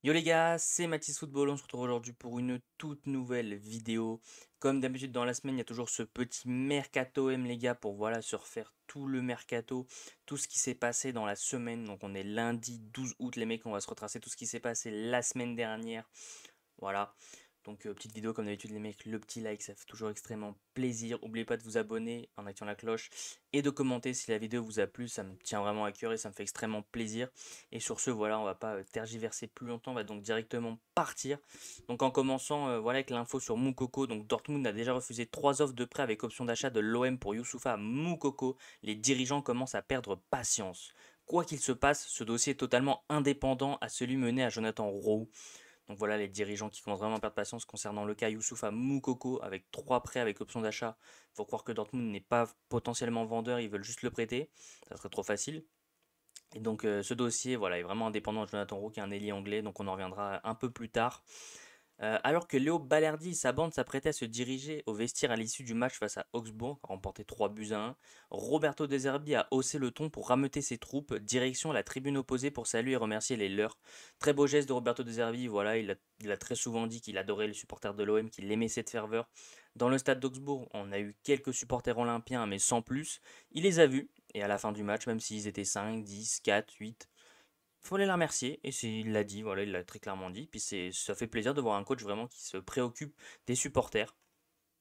Yo les gars, c'est Mathis Football, on se retrouve aujourd'hui pour une toute nouvelle vidéo. Comme d'habitude dans la semaine, il y a toujours ce petit mercato M les gars pour voilà se refaire tout le mercato, tout ce qui s'est passé dans la semaine. Donc on est lundi 12 août les mecs, on va se retracer tout ce qui s'est passé la semaine dernière. Voilà. Donc petite vidéo comme d'habitude les mecs, le petit like ça fait toujours extrêmement plaisir. N'oubliez pas de vous abonner en activant la cloche et de commenter si la vidéo vous a plu, ça me tient vraiment à cœur et ça me fait extrêmement plaisir. Et sur ce voilà, on va pas tergiverser plus longtemps, on va donc directement partir. Donc en commençant voilà avec l'info sur Moukoko, donc Dortmund a déjà refusé 3 offres de prêt avec option d'achat de l'OM pour Youssoufa Moukoko. Les dirigeants commencent à perdre patience. Quoi qu'il se passe, ce dossier est totalement indépendant à celui mené à Jonathan Roux. Donc voilà les dirigeants qui commencent vraiment à perdre patience concernant le cas Youssoufa Moukoko avec 3 prêts avec option d'achat. Il faut croire que Dortmund n'est pas potentiellement vendeur, ils veulent juste le prêter. Ça serait trop facile. Et donc ce dossier voilà, est vraiment indépendant de Jonathan Roux qui est un ailier anglais, donc on en reviendra un peu plus tard. Alors que Léo Balerdi et sa bande s'apprêtaient à se diriger au vestiaire à l'issue du match face à Augsbourg, remporté 3 buts à 1, Roberto De Zerbi a haussé le ton pour rameuter ses troupes, direction la tribune opposée pour saluer et remercier les leurs. Très beau geste de Roberto De Zerbi, voilà, il a très souvent dit qu'il adorait les supporters de l'OM, qu'il aimait cette ferveur. Dans le stade d'Augsbourg, on a eu quelques supporters olympiens, mais sans plus. Il les a vus, et à la fin du match, même s'ils étaient 5, 10, 4, 8, faut aller la remercier, et il l'a dit, voilà, il l'a très clairement dit. Puis ça fait plaisir de voir un coach vraiment qui se préoccupe des supporters.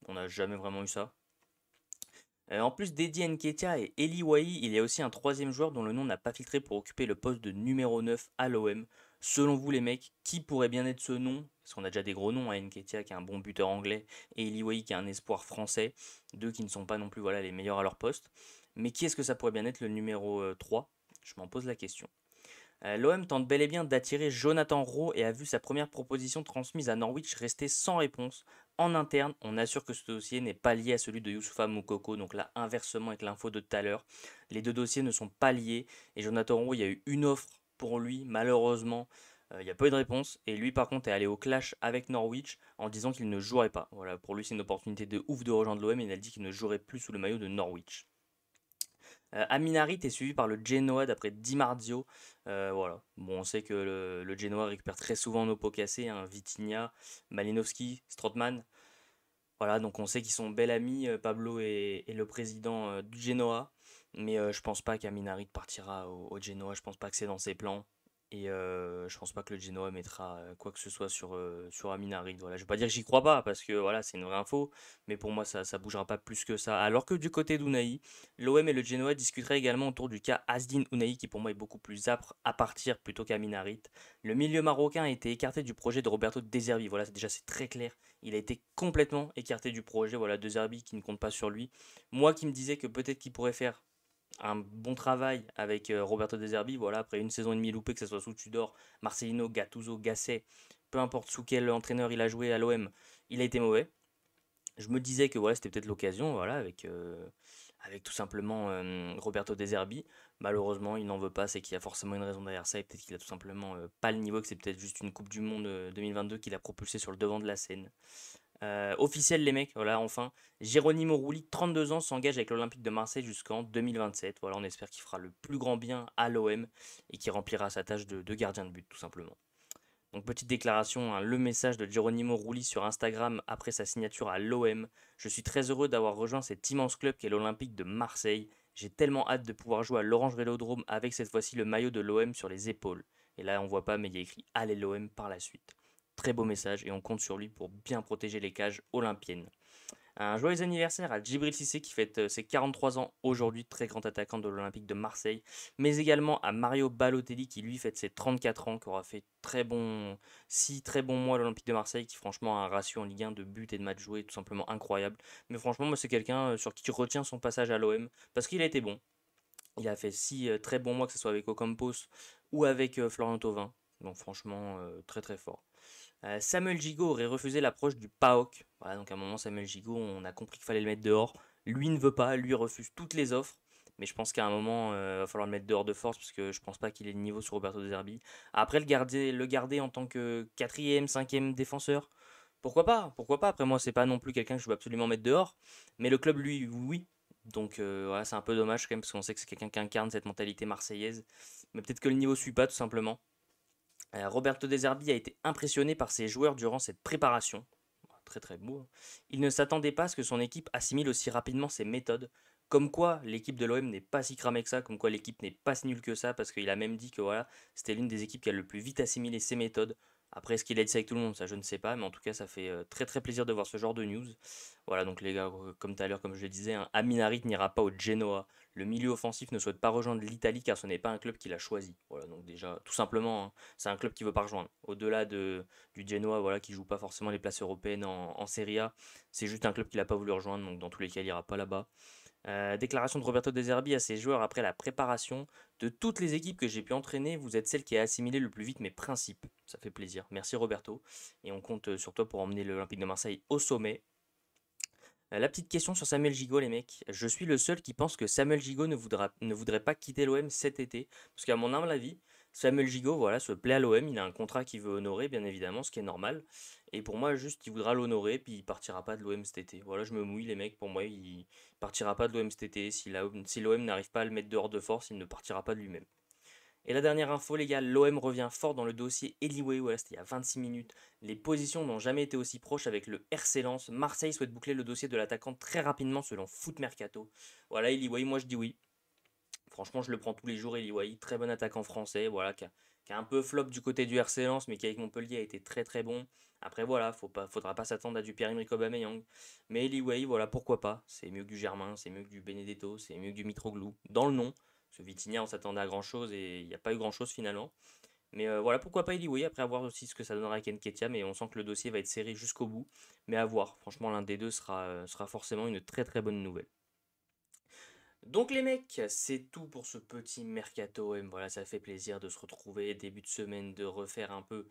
On n'a jamais vraiment eu ça. En plus d'Eddie Nketiah et Eli Wahi, il y a aussi un troisième joueur dont le nom n'a pas filtré pour occuper le poste de numéro 9 à l'OM. Selon vous les mecs, qui pourrait bien être ce nom? Parce qu'on a déjà des gros noms, hein, Nketiah qui est un bon buteur anglais et Eli Wahi qui est un espoir français. Deux qui ne sont pas non plus voilà, les meilleurs à leur poste. Mais qui est-ce que ça pourrait bien être le numéro 3? Je m'en pose la question. L'OM tente bel et bien d'attirer Jonathan Rowe et a vu sa première proposition transmise à Norwich rester sans réponse. En interne, on assure que ce dossier n'est pas lié à celui de Youssoufa Moukoko, donc là inversement avec l'info de tout à l'heure. Les deux dossiers ne sont pas liés et Jonathan Rowe, il y a eu une offre pour lui, malheureusement. Il n'y a pas eu de réponse et lui par contre est allé au clash avec Norwich en disant qu'il ne jouerait pas. Voilà, pour lui c'est une opportunité de ouf de rejoindre l'OM et il a dit qu'il ne jouerait plus sous le maillot de Norwich. Aminarit est suivi par le Genoa d'après Di Marzio. Voilà. Bon, on sait que le Genoa récupère très souvent nos pots cassés, hein, Vitinha, Malinowski, Strootman. Voilà, donc on sait qu'ils sont bel amis, Pablo et le président du Genoa. Mais je pense pas qu'Aminarit partira au Genoa, je pense pas que c'est dans ses plans. Et je pense pas que le Genoa mettra quoi que ce soit sur Aminarit. Voilà, je vais pas dire que j'y crois pas, parce que voilà, c'est une vraie info. Mais pour moi, ça bougera pas plus que ça. Alors que du côté d'Unai, l'OM et le Genoa discuteraient également autour du cas Asdin Ounahi, qui pour moi est beaucoup plus âpre à partir plutôt qu'Aminarit. Le milieu marocain a été écarté du projet de Roberto De Zerbi. Voilà, déjà c'est très clair. Il a été complètement écarté du projet. Voilà, De Zerbi qui ne compte pas sur lui. Moi qui me disais que peut-être qu'il pourrait faire un bon travail avec Roberto De Zerbi. Voilà, après une saison et demie loupée, que ce soit sous Tudor, Marcelino, Gattuso, Gasset, peu importe sous quel entraîneur il a joué à l'OM, il a été mauvais. Je me disais que voilà, c'était peut-être l'occasion, voilà, avec tout simplement Roberto De Zerbi. Malheureusement, il n'en veut pas, c'est qu'il y a forcément une raison derrière ça, et peut-être qu'il a tout simplement pas le niveau, que c'est peut-être juste une Coupe du Monde 2022 qui l'a propulsé sur le devant de la scène. Officiel les mecs, voilà, enfin. Geronimo Rulli, 32 ans, s'engage avec l'Olympique de Marseille jusqu'en 2027. Voilà, on espère qu'il fera le plus grand bien à l'OM et qu'il remplira sa tâche de gardien de but, tout simplement. Donc petite déclaration, hein, le message de Geronimo Rulli sur Instagram après sa signature à l'OM. Je suis très heureux d'avoir rejoint cet immense club qu'est l'Olympique de Marseille. J'ai tellement hâte de pouvoir jouer à l'Orange Vélodrome avec cette fois-ci le maillot de l'OM sur les épaules. Et là on voit pas mais il y a écrit Allez l'OM par la suite. Très beau message et on compte sur lui pour bien protéger les cages olympiennes. Un joyeux anniversaire à Djibril Cissé qui fête ses 43 ans aujourd'hui, très grand attaquant de l'Olympique de Marseille, mais également à Mario Balotelli qui lui fête ses 34 ans, qui aura fait très bons mois à l'Olympique de Marseille, qui franchement a un ratio en Ligue 1 de buts et de matchs joués tout simplement incroyable. Mais franchement, moi c'est quelqu'un sur qui tu retiens son passage à l'OM parce qu'il a été bon. Il a fait 6 très bons mois, que ce soit avec Ocampos ou avec Florian Thauvin. Donc franchement, très très fort. Samuel Gigot aurait refusé l'approche du PAOK. Voilà, donc à un moment, Samuel Gigot, on a compris qu'il fallait le mettre dehors. Lui ne veut pas, lui refuse toutes les offres. Mais je pense qu'à un moment, il va falloir le mettre dehors de force parce que je pense pas qu'il ait le niveau sur Roberto De Zerbi. Après, le garder en tant que quatrième, cinquième défenseur, pourquoi pas? Pourquoi pas? Après, moi, c'est pas non plus quelqu'un que je veux absolument mettre dehors. Mais le club, lui, oui. Donc voilà, c'est un peu dommage quand même parce qu'on sait que c'est quelqu'un qui incarne cette mentalité marseillaise. Mais peut-être que le niveau suit pas tout simplement. Roberto De Zerbi a été impressionné par ses joueurs durant cette préparation. Très très beau, hein. Il ne s'attendait pas à ce que son équipe assimile aussi rapidement ses méthodes. Comme quoi l'équipe de l'OM n'est pas si cramée que ça, comme quoi l'équipe n'est pas si nulle que ça, parce qu'il a même dit que voilà, c'était l'une des équipes qui a le plus vite assimilé ses méthodes. Après, est-ce qu'il a dit ça avec tout le monde? Ça, je ne sais pas, mais en tout cas, ça fait très très plaisir de voir ce genre de news. Voilà, donc les gars, comme tout à l'heure, comme je le disais, hein, Amin Harit n'ira pas au Genoa. Le milieu offensif ne souhaite pas rejoindre l'Italie car ce n'est pas un club qu'il a choisi. Voilà, donc déjà, tout simplement, hein, c'est un club qui veut pas rejoindre. Au-delà du Genoa, voilà, qui joue pas forcément les places européennes en Serie A, c'est juste un club qu'il n'a pas voulu rejoindre, donc dans tous les cas, il ira pas là-bas. Déclaration de Roberto De Zerbi à ses joueurs après la préparation. De toutes les équipes que j'ai pu entraîner, vous êtes celle qui a assimilé le plus vite mes principes. Ça fait plaisir. Merci Roberto. Et on compte sur toi pour emmener l'Olympique de Marseille au sommet. La petite question sur Samuel Gigot, les mecs. Je suis le seul qui pense que Samuel Gigot ne voudrait pas quitter l'OM cet été. Parce qu'à mon humble avis, Samuel Gigot, voilà, se plaît à l'OM. Il a un contrat qu'il veut honorer, bien évidemment, ce qui est normal. Et pour moi, juste, il voudra l'honorer, puis il partira pas de l'OM cet été. Voilà, je me mouille, les mecs. Pour moi, il partira pas de l'OM cet été. Si l'OM n'arrive pas à le mettre dehors de force, il ne partira pas de lui-même. Et la dernière info, les gars, l'OM revient fort dans le dossier Eliway, voilà, c'était il y a 26 minutes. Les positions n'ont jamais été aussi proches avec le RC Lens. Marseille souhaite boucler le dossier de l'attaquant très rapidement selon Foot Mercato. Voilà, Eliway, moi je dis oui. Franchement, je le prends tous les jours, Eliway. Très bon attaquant français, voilà, qui a un peu flop du côté du RC Lens, mais qui avec Montpellier a été très très bon. Après, voilà, faudra pas s'attendre à du Pierre-Emerick Aubameyang. Mais Eliway, voilà, pourquoi pas. C'est mieux que du Germain, c'est mieux que du Benedetto, c'est mieux que du Mitroglou. Dans le nom. Ce Vitinha, on s'attendait à grand chose et il n'y a pas eu grand chose finalement. Mais voilà, pourquoi pas Eliway, après avoir aussi ce que ça donnera avec Nketiah, mais on sent que le dossier va être serré jusqu'au bout. Mais à voir, franchement, l'un des deux sera forcément une très très bonne nouvelle. Donc les mecs, c'est tout pour ce petit mercato M. Voilà, ça fait plaisir de se retrouver début de semaine, de refaire un peu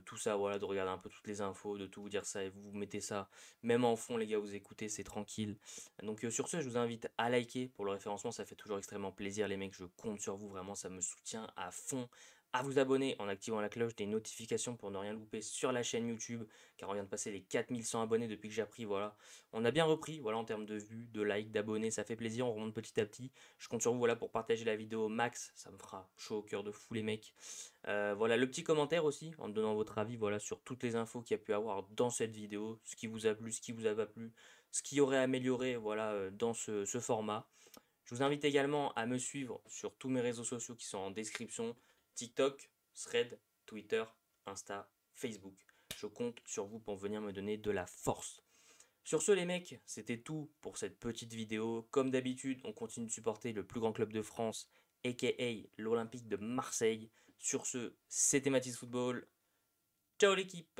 tout ça, voilà, de regarder un peu toutes les infos, de tout vous dire ça et vous mettez ça même en fond les gars, vous écoutez, c'est tranquille. Donc sur ce, je vous invite à liker pour le référencement, ça fait toujours extrêmement plaisir les mecs, je compte sur vous, vraiment ça me soutient à fond. À vous abonner en activant la cloche des notifications pour ne rien louper sur la chaîne YouTube, car on vient de passer les 4100 abonnés depuis que j'ai appris, voilà. On a bien repris, voilà, en termes de vues, de likes, d'abonnés, ça fait plaisir, on remonte petit à petit. Je compte sur vous, voilà, pour partager la vidéo au max, ça me fera chaud au cœur de fou les mecs. Voilà, le petit commentaire aussi, en me donnant votre avis, voilà, sur toutes les infos qu'il y a pu avoir dans cette vidéo, ce qui vous a plu, ce qui vous a pas plu, ce qui aurait amélioré, voilà, dans ce format. Je vous invite également à me suivre sur tous mes réseaux sociaux qui sont en description, TikTok, Thread, Twitter, Insta, Facebook. Je compte sur vous pour venir me donner de la force. Sur ce les mecs, c'était tout pour cette petite vidéo. Comme d'habitude, on continue de supporter le plus grand club de France, aka l'Olympique de Marseille. Sur ce, c'était Mathis Football. Ciao l'équipe!